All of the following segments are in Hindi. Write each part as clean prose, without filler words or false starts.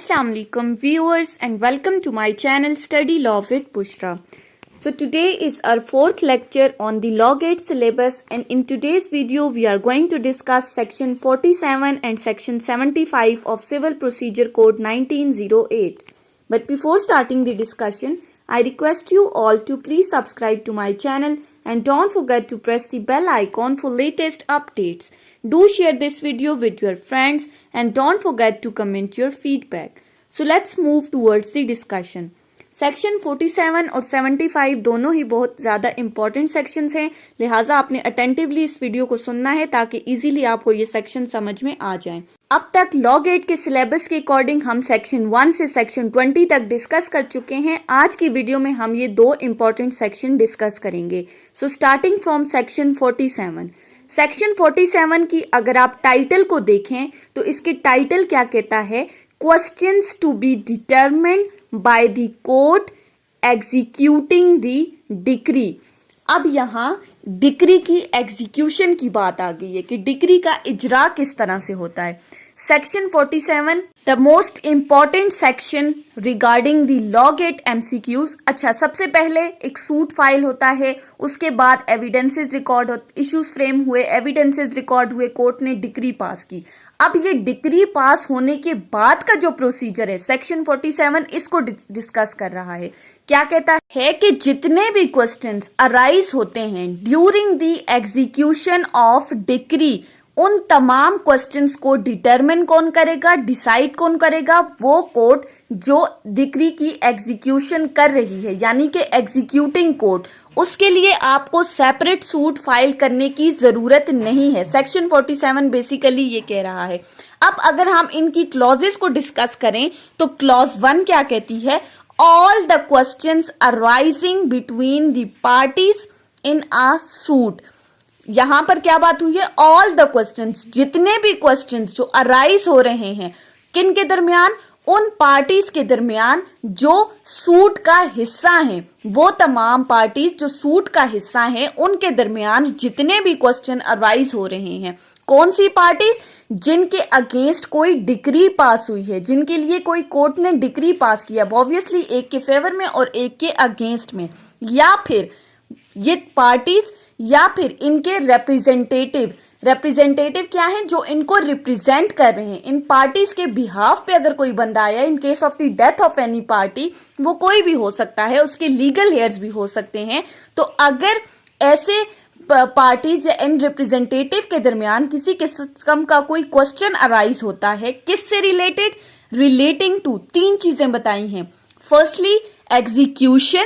Assalamu alaikum viewers and welcome to my channel Study Law with Bushra. So today is our fourth lecture on the Law Gate syllabus, and in today's video we are going to discuss section 47 and section 75 of Civil Procedure Code 1908. But before starting the discussion, I request you all to please subscribe to my channel and don't forget to press the bell icon for latest updates. Do share this video with your friends and don't forget to comment your feedback. So let's move towards the discussion. Section 47 और 75 दोनों ही बहुत ज़्यादा इम्पॉर्टेंट सेक्शंस हैं, लिहाजा आपने अटेंटिवली इस वीडियो को सुनना है ताकि इजीली आपको ये सेक्शन समझ में आ जाएं। अब तक लॉ गेट के सिलेबस के अकॉर्डिंग हम सेक्शन 1 से सेक्शन 20 तक डिस्कस कर चुके हैं। आज की वीडियो में हम ये दो इम्पॉर्टेंट सेक्शन डिस्कस करेंगे। So starting from section 47। Section 47 की अगर आप टाइटल को देखें तो इसके टाइटल क्या कहता है, questions to be determined by the court executing the decree. अब यहाँ डिक्री की एग्जीक्यूशन की बात आ गई है कि डिक्री का इजरा किस तरह से होता है। Section 47 the most important section regarding the law gate MCQs. अच्छा, सबसे पहले एक सूट फाइल होता है, उसके बाद एविडेंसेस रिकॉर्ड इश्यूज फ्रेम हुए, एविडेंसेस रिकॉर्ड हुए, कोर्ट ने डिक्री पास की। अब ये डिक्री पास होने के बाद का जो प्रोसीजर है सेक्शन 47 इसको डिस्कस कर रहा है। क्या कहता है कि जितने भी क्वेश्चंस अराइज होते हैं during the execution of decree, उन तमाम क्वेश्चंस को डिटरमिन कौन करेगा, डिसाइड कौन करेगा, वो कोर्ट जो डिक्री की एग्जीक्यूशन कर रही है, यानी कि एग्जीक्यूटिंग कोर्ट। उसके लिए आपको सेपरेट सूट फाइल करने की जरूरत नहीं है। सेक्शन 47 बेसिकली ये कह रहा है। अब अगर हम इनकी क्लॉजेस को डिस्कस करें तो क्लॉज 1 क्या कहती है, all the questions arising between the parties in a suit. यहां पर क्या बात हुई है, ऑल द क्वेश्चंस, जितने भी क्वेश्चंस जो अराइज हो रहे हैं किन के दरमियान, उन पार्टीज के दरमियान जो सूट का हिस्सा हैं, वो तमाम पार्टीज जो सूट का हिस्सा हैं उनके दरमियान जितने भी क्वेश्चन अराइज हो रहे हैं। कौन सी पार्टीज, जिनके अगेंस्ट कोई डिक्री पास हुई है, जिनके लिए कोई कोर्ट ने डिक्री पास किया, ऑब्वियसली एक के फेवर में और एक के अगेंस्ट में, या फिर ये पार्टीज या फिर इनके रिप्रेजेंटेटिव क्या है, जो इनको रिप्रेजेंट कर रहे हैं। इन पार्टीज के बिहाफ पे अगर कोई बंदा आया, in case of the death of any party, वो कोई भी हो सकता है, उसके लीगल हेयर्स भी हो सकते हैं। तो अगर ऐसे पार्टीज या इन रिप्रेजेंटेटिव के दरमियान किसी किस्म का कोई क्वेश्चन अराइज होता है, किससे रिलेटेड, रिलेटिंग टू, 3 चीजें बताई हैं। Firstly execution,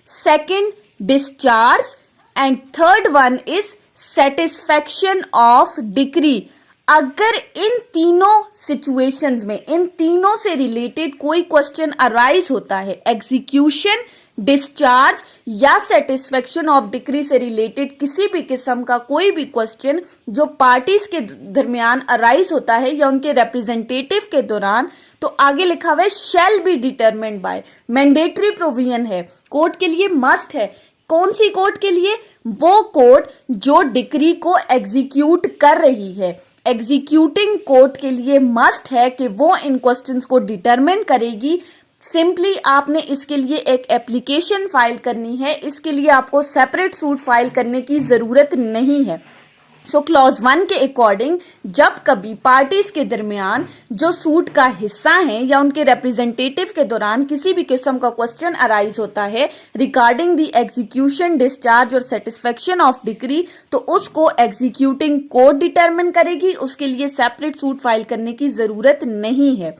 second discharge and third one is satisfaction of decree. अगर इन तीनों सिचुएशंस में, इन तीनों से रिलेटेड कोई क्वेश्चन अराइज होता है, एग्जीक्यूशन, डिस्चार्ज या सेटिस्फैक्शन ऑफ डिक्री से रिलेटेड किसी भी किस्म का कोई भी क्वेश्चन जो पार्टीज के दरमियान अराइज होता है या उनके रिप्रेजेंटेटिव के दौरान, तो आगे लिखा हुआ है shall be determined bye, mandatory provision है, कोर्ट के लिए मस्ट है। कौन सी कोर्ट के लिए, वो कोर्ट जो डिक्री को एग्जीक्यूट कर रही है। एग्जीक्यूटिंग कोर्ट के लिए मस्ट है कि वो इन क्वेश्चंस को डिटरमिन करेगी। सिंपली आपने इसके लिए एक एप्लीकेशन फाइल करनी है, इसके लिए आपको सेपरेट सूट फाइल करने की जरूरत नहीं है। सो क्लॉज 1 के अकॉर्डिंग जब कभी पार्टीज के दरमियान जो सूट का हिस्सा हैं या उनके रिप्रेजेंटेटिव के दौरान किसी भी किस्म का क्वेश्चन अराइज होता है रिगार्डिंग द एग्जीक्यूशन, डिस्चार्ज और सेटिस्फैक्शन ऑफ डिक्री, तो उसको एग्जीक्यूटिंग कोर्ट डिटरमिन करेगी, उसके लिए सेपरेट सूट फाइल करने की जरूरत नहीं है।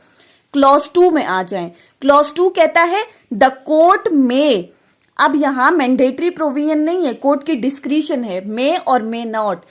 क्लॉज 2 में आ जाएं। क्लॉज 2 कहता है द कोर्ट में, अब यहां मैंडेटरी प्रोविजन नहीं है, कोर्ट की डिस्क्रिशन है, मे और may not.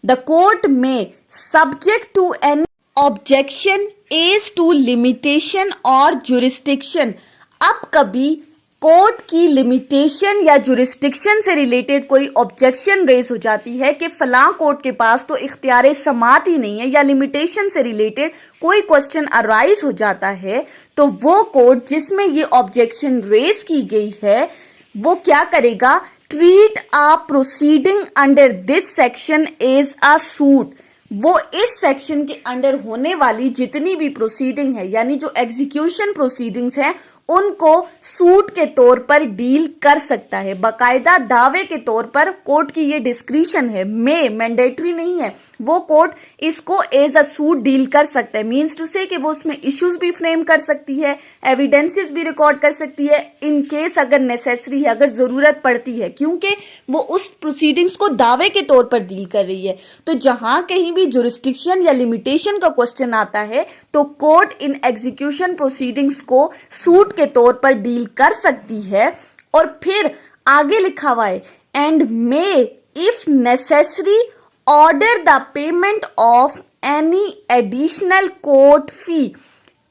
The court may, subject to an objection as to limitation or jurisdiction। अब कभी कोर्ट की लिमिटेशन या जुरिस्डिक्शन से रिलेटेड कोई ऑब्जेक्शन रेज हो जाती है कि फलां कोर्ट के पास तो इख्तियार समात ही नहीं है, या लिमिटेशन से रिलेटेड कोई क्वेश्चन अराइज हो जाता है, तो वो कोर्ट जिसमें ये ऑब्जेक्शन रेज की गई है वो क्या करेगा, treat a proceeding under this section as a suit. वो इस सेक्शन के अंडर होने वाली जितनी भी प्रोसीडिंग है, यानी जो एग्जीक्यूशन प्रोसीडिंग्स है, उनको सूट के तौर पर डील कर सकता है। बाकायदा दावे के तौर पर कोर्ट की ये डिस्क्रिशन है, मैंडेटरी नहीं है, वो कोर्ट इसको एज अ सूट डील कर सकता है। मीन्स टू से कि वो उसमें इश्यूज भी फ्रेम कर सकती है, एविडेंसेस भी रिकॉर्ड कर सकती है, इन केस अगर नेसेसरी है, अगर जरूरत पड़ती है, क्योंकि वो उस प्रोसीडिंग्स को दावे के तौर पर डील कर रही है। तो जहां कहीं भी जुरिस्डिक्शन या लिमिटेशन का क्वेश्चन आता है तो कोर्ट इन एग्जीक्यूशन प्रोसीडिंग्स को सूट के तौर पर डील कर सकती है। और फिर आगे लिखा हुआ है and may if necessary order the payment of any additional court fee.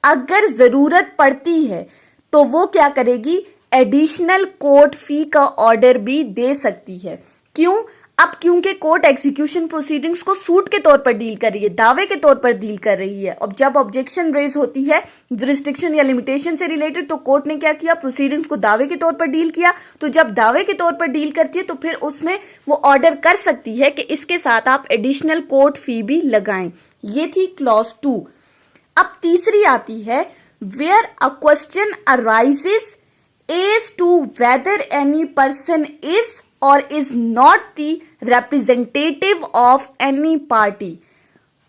अगर जरूरत पड़ती है तो वो क्या करेगी, एडिशनल कोर्ट फी का ऑर्डर भी दे सकती है। क्यों? अब क्योंकि कोर्ट एग्जीक्यूशन प्रोसीडिंग्स को सूट के तौर पर डील कर रही है, दावे के तौर पर डील कर रही है। अब जब ऑब्जेक्शन रेज होती है जुरिस्डिक्शन या लिमिटेशन से रिलेटेड, तो कोर्ट ने क्या किया, प्रोसीडिंग्स को दावे के तौर पर डील किया। तो जब दावे के तौर पर डील करती है तो फिर उसमें वो ऑर्डर कर सकती है कि इसके साथ आप एडिशनल कोर्ट फी भी लगाएं। ये थी क्लॉज 2। अब तीसरी आती है where a question arises as to whether any person is or is not the representative of any party।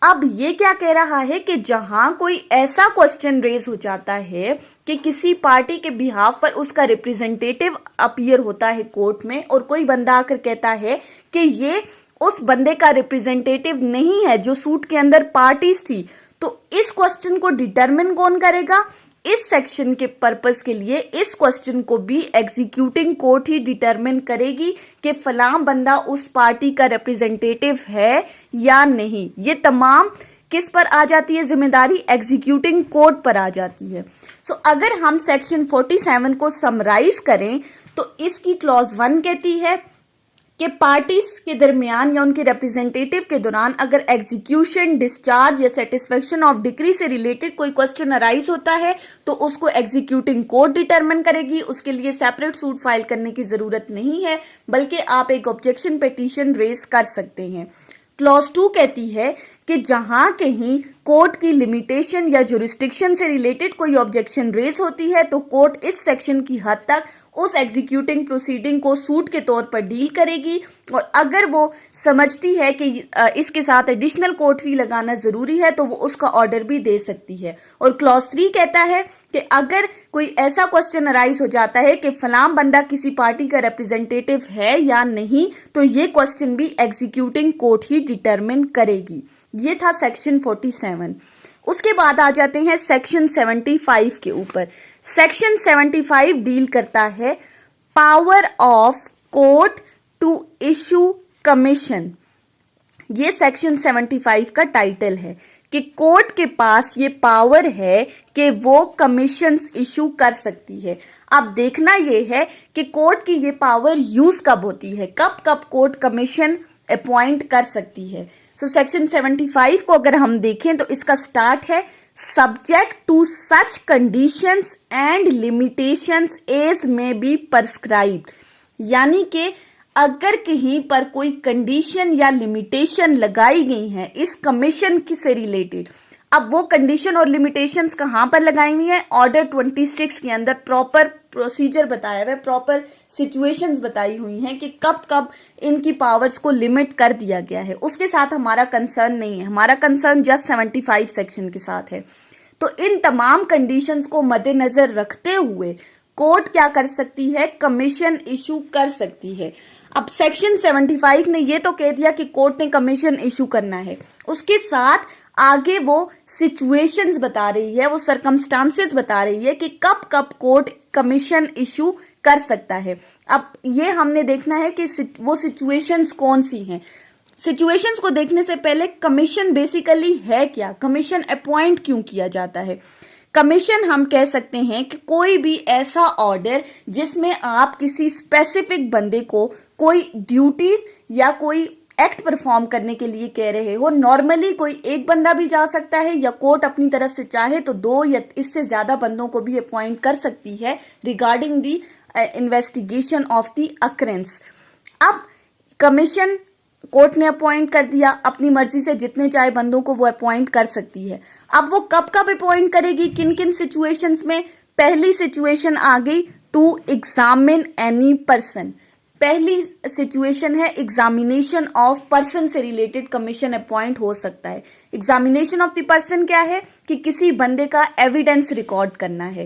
अब ये क्या कह रहा है कि जहां कोई ऐसा क्वेश्चन रेज हो जाता है कि किसी पार्टी के बिहाफ पर उसका रिप्रेजेंटेटिव अपीयर होता है कोर्ट में, और कोई बंदा आकर कहता है कि ये उस बंदे का रिप्रेजेंटेटिव नहीं है जो सूट के अंदर पार्टीज थी, तो इस क्वेश्चन को डिटरमिन कौन करेगा? इस सेक्शन के पर्पस के लिए इस क्वेश्चन को भी एग्जीक्यूटिंग कोर्ट ही डिटरमिन करेगी कि फलां बंदा उस पार्टी का रिप्रेजेंटेटिव है या नहीं। ये तमाम किस पर आ जाती है जिम्मेदारी? एग्जीक्यूटिंग कोर्ट पर आ जाती है। सो अगर हम सेक्शन 47 को समराइज करें तो इसकी क्लॉज 1 कहती है कि पार्टीज के दरमियान या उनके रिप्रेजेंटेटिव के दौरान अगर एग्जीक्यूशन, डिस्चार्ज या सेटिस्फेक्शन ऑफ डिक्री से रिलेटेड कोई क्वेश्चन अराइज होता है तो उसको एग्जीक्यूटिंग कोर्ट डिटरमिन करेगी। उसके लिए सेपरेट सूट फाइल करने की जरूरत नहीं है, बल्कि आप एक ऑब्जेक्शन पिटीशन रेज कर सकते हैं। क्लॉज 2 कहती है कि जहां कहीं कोर्ट की लिमिटेशन या जुरिस्डिक्शन से रिलेटेड कोई ऑब्जेक्शन रेज होती है तो कोर्ट इस सेक्शन की हद तक उस एग्जीक्यूटिंग प्रोसीडिंग को सूट के तौर पर डील करेगी, और अगर वो समझती है कि इसके साथ एडिशनल कोर्ट फी लगाना जरूरी है तो वो उसका ऑर्डर भी दे सकती है। और क्लॉज 3 कहता है कि अगर कोई ऐसा क्वेश्चन अराइज हो जाता है कि फलां बंदा किसी पार्टी का रिप्रेजेंटेटिव है या नहीं, तो ये क्वेश्चन भी एग्जीक्यूटिंग कोर्ट ही डिटरमिन करेगी। ये था सेक्शन 47। उसके बाद आ जाते हैं सेक्शन 75 के ऊपर। सेक्शन 75 डील करता है power of court to issue commission. ये सेक्शन 75 का टाइटल है कि कोर्ट के पास ये पावर है कि वो कमीशंस इशू कर सकती है। अब देखना ये है कि कोर्ट की ये पावर यूज कब होती है, कब कब कोर्ट कमीशन अपॉइंट कर सकती है। सो सेक्शन 75 को अगर हम देखें तो इसका स्टार्ट है subject to such conditions and limitations as may be prescribed. यानी कि अगर कहीं पर कोई कंडीशन या लिमिटेशन लगाई गई है इस कमीशन से रिलेटेड, अब वो कंडीशन और लिमिटेशंस कहां पर लगाई हुई है? ऑर्डर 26 के अंदर प्रॉपर प्रोसीजर बताया हुआ है, प्रॉपर सिचुएशंस बताई हुई हैं कि कब कब इनकी पावर्स को लिमिट कर दिया गया है। उसके साथ हमारा कंसर्न नहीं है, हमारा कंसर्न जस्ट 75 सेक्शन के साथ है। तो इन तमाम कंडीशंस को मद्देनजर रखते हुए कोर्ट क्या कर सकती है? कमीशन इशू कर सकती है। अब सेक्शन 75 ने ये तो कह दिया कि कोर्ट ने कमीशन इशू करना है, उसके साथ आगे वो सिचुएशंस बता रही है, वो सर्कमस्टांसेस बता रही है कि कब कब कोर्ट कमीशन इशू कर सकता है। अब ये हमने देखना है कि वो सिचुएशंस कौन सी हैं। सिचुएशंस को देखने से पहले कमीशन बेसिकली है क्या, कमीशन अपॉइंट क्यों किया जाता है? कमीशन हम कह सकते हैं कि कोई भी ऐसा ऑर्डर जिसमें आप किसी स्पेसिफिक बंदे को कोई ड्यूटीज या कोई एक्ट परफॉर्म करने के लिए कह रहे हो। नॉर्मली कोई एक बंदा भी जा सकता है, या कोर्ट अपनी तरफ से चाहे तो 2 या इससे ज्यादा बंदों को भी अपॉइंट कर सकती है regarding the investigation of the occurrence. अब कमीशन कोर्ट ने अपॉइंट कर दिया, अपनी मर्जी से जितने चाहे बंदों को वो अपॉइंट कर सकती है। अब वो कब कब अपॉइंट करेगी, किन किन सिचुएशंस में? पहली सिचुएशन आ गई टू एग्जामिन एनी पर्सन। पहली सिचुएशन है एग्जामिनेशन ऑफ पर्सन से रिलेटेड कमीशन अपॉइंट हो सकता है। एग्जामिनेशन ऑफ द पर्सन क्या है कि किसी बंदे का एविडेंस रिकॉर्ड करना है।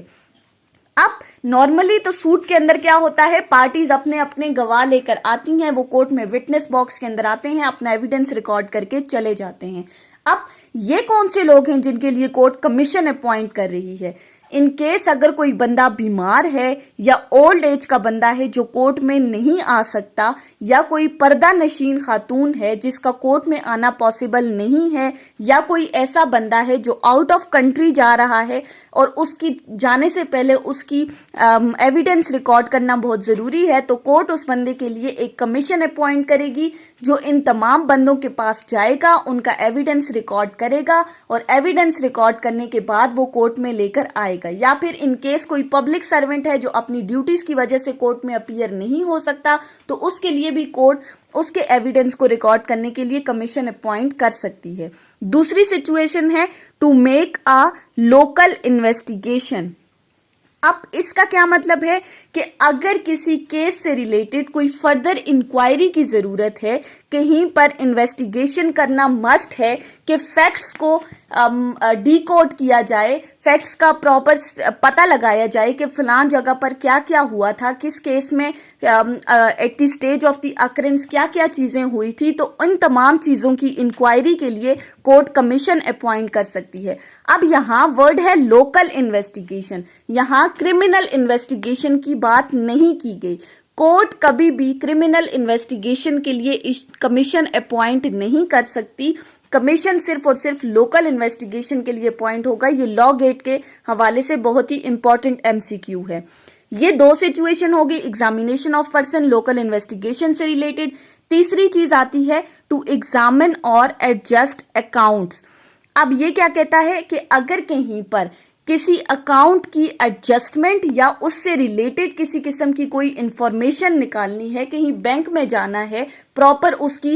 अब नॉर्मली तो सूट के अंदर क्या होता है, पार्टीज अपने अपने गवाह लेकर आती हैं, वो कोर्ट में विटनेस बॉक्स के अंदर आते हैं, अपना एविडेंस रिकॉर्ड करके चले जाते हैं। अब ये कौन से लोग हैं जिनके लिए कोर्ट कमीशन अपॉइंट कर रही है? इन केस अगर कोई बंदा बीमार है या ओल्ड एज का बंदा है जो कोर्ट में नहीं आ सकता, या कोई पर्दा नशीन खातून है जिसका कोर्ट में आना पॉसिबल नहीं है, या कोई ऐसा बंदा है जो आउट ऑफ कंट्री जा रहा है और उसकी जाने से पहले उसकी एविडेंस रिकॉर्ड करना बहुत जरूरी है, तो कोर्ट उस बंदे के लिए एक कमीशन अपॉइंट करेगी जो इन तमाम बंदों के पास जाएगा, उनका एविडेंस रिकॉर्ड करेगा और एविडेंस रिकॉर्ड करने के बाद वो कोर्ट में लेकर आएगा। या फिर इन केस कोई पब्लिक सर्वेंट है जो अपनी ड्यूटीज की वजह से कोर्ट में अपीयर नहीं हो सकता, तो उसके लिए भी कोर्ट उसके एविडेंस को रिकॉर्ड करने के लिए कमीशन अपॉइंट कर सकती है। दूसरी सिचुएशन है to make a local investigation. अब इसका क्या मतलब है कि अगर किसी केस से रिलेटेड कोई फर्दर इंक्वायरी की जरूरत है, कहीं पर इन्वेस्टिगेशन करना मस्ट है कि फैक्ट्स को डिकोड किया जाए, फैक्ट्स का प्रॉपर पता लगाया जाए कि फलां जगह पर क्या क्या हुआ था, किस केस में at the stage of the occurrence क्या क्या चीजें हुई थी, तो उन तमाम चीजों की इंक्वायरी के लिए कोर्ट कमीशन अपॉइंट कर सकती है। अब यहाँ वर्ड है लोकल इन्वेस्टिगेशन, यहाँ क्रिमिनल इन्वेस्टिगेशन की बात नहीं की गई। कोर्ट कभी भी क्रिमिनल इन्वेस्टिगेशन के लिए कमीशन अपॉइंट नहीं कर सकती। कमीशन सिर्फ और सिर्फ लोकल इन्वेस्टिगेशन के लिए अपॉइंट होगा। ये लॉ गेट के हवाले से बहुत ही इंपॉर्टेंट एमसीक्यू है। ये दो सिचुएशन होगी, examination of person, local investigation से रिलेटेड। तीसरी चीज आती है टू एग्जामिन और एडजस्ट अकाउंट्स। अब ये क्या कहता है कि अगर कहीं पर किसी अकाउंट की एडजस्टमेंट या उससे रिलेटेड किसी किस्म की कोई इंफॉर्मेशन निकालनी है, कहीं बैंक में जाना है, प्रॉपर उसकी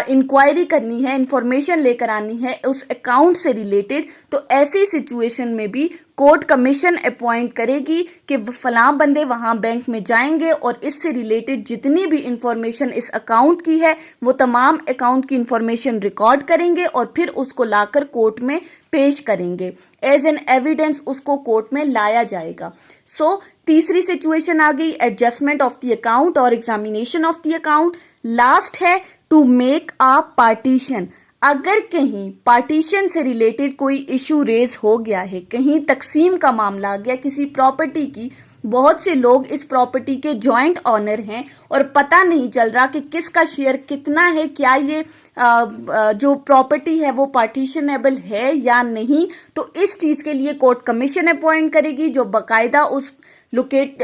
इंक्वायरी करनी है, इंफॉर्मेशन लेकर आनी है उस अकाउंट से रिलेटेड, तो ऐसी सिचुएशन में भी कोर्ट कमीशन अपॉइंट करेगी कि फलां बंदे वहां बैंक में जाएंगे और इससे रिलेटेड जितनी भी इंफॉर्मेशन इस अकाउंट की है वो तमाम अकाउंट की इंफॉर्मेशन रिकॉर्ड करेंगे और फिर उसको लाकर कोर्ट में पेश करेंगे, एज एन एविडेंस उसको कोर्ट में लाया जाएगा। सो तीसरी सिचुएशन आ गई एडजस्टमेंट ऑफ द अकाउंट और examination of the account. Last है टू मेक अ पार्टीशन। अगर कहीं पार्टीशन से रिलेटेड कोई इशू रेज हो गया है, कहीं तकसीम का मामला आ गया किसी प्रॉपर्टी की, बहुत से लोग इस प्रॉपर्टी के जॉइंट ऑनर हैं और पता नहीं चल रहा कि किसका शेयर कितना है, क्या ये जो प्रॉपर्टी है वो पार्टीशनेबल है या नहीं, तो इस चीज के लिए कोर्ट कमीशन अपॉइंट करेगी जो बकायदा उस लोकेट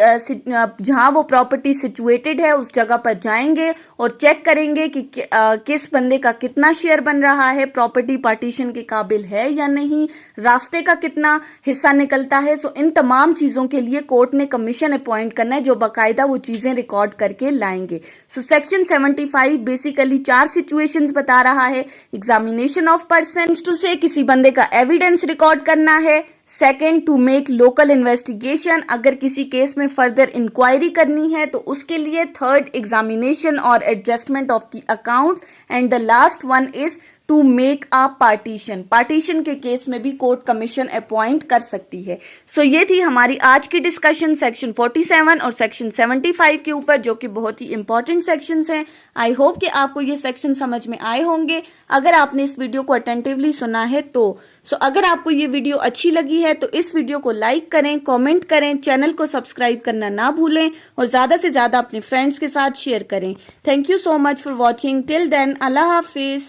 जहां वो प्रॉपर्टी सिचुएटेड है उस जगह पर जाएंगे और चेक करेंगे कि किस बंदे का कितना शेयर बन रहा है, प्रॉपर्टी पार्टीशन के काबिल है या नहीं, रास्ते का कितना हिस्सा निकलता है। सो इन तमाम चीजों के लिए कोर्ट ने कमीशन अपॉइंट करना है जो बकायदा वो चीजें रिकॉर्ड करके लाएंगे। सो सेक्शन 75 बेसिकली 4 सिचुएशंस बता रहा है। एग्जामिनेशन ऑफ पर्सन टू से किसी बंदे का एविडेंस रिकॉर्ड करना है। Second to make local investigation, अगर किसी केस में फर्दर इंक्वायरी करनी है तो उसके लिए। थर्ड एग्जामिनेशन और adjustment of the accounts and the last one is to make a partition. Partition के केस में भी कोर्ट कमीशन अपॉइंट कर सकती है। सो ये थी हमारी आज की डिस्कशन सेक्शन 47 और सेक्शन 75 के ऊपर, जो कि बहुत ही इंपॉर्टेंट सेक्शंस हैं। आई होप कि आपको ये सेक्शन समझ में आए होंगे अगर आपने इस वीडियो को अटेंटिवली सुना है तो। अगर आपको ये वीडियो अच्छी लगी है तो इस वीडियो को लाइक करें, कॉमेंट करें, चैनल को सब्सक्राइब करना ना भूलें और ज्यादा से ज्यादा अपने फ्रेंड्स के साथ शेयर करें। Thank you so much for watching. Till then, अल्लाह हाफिज।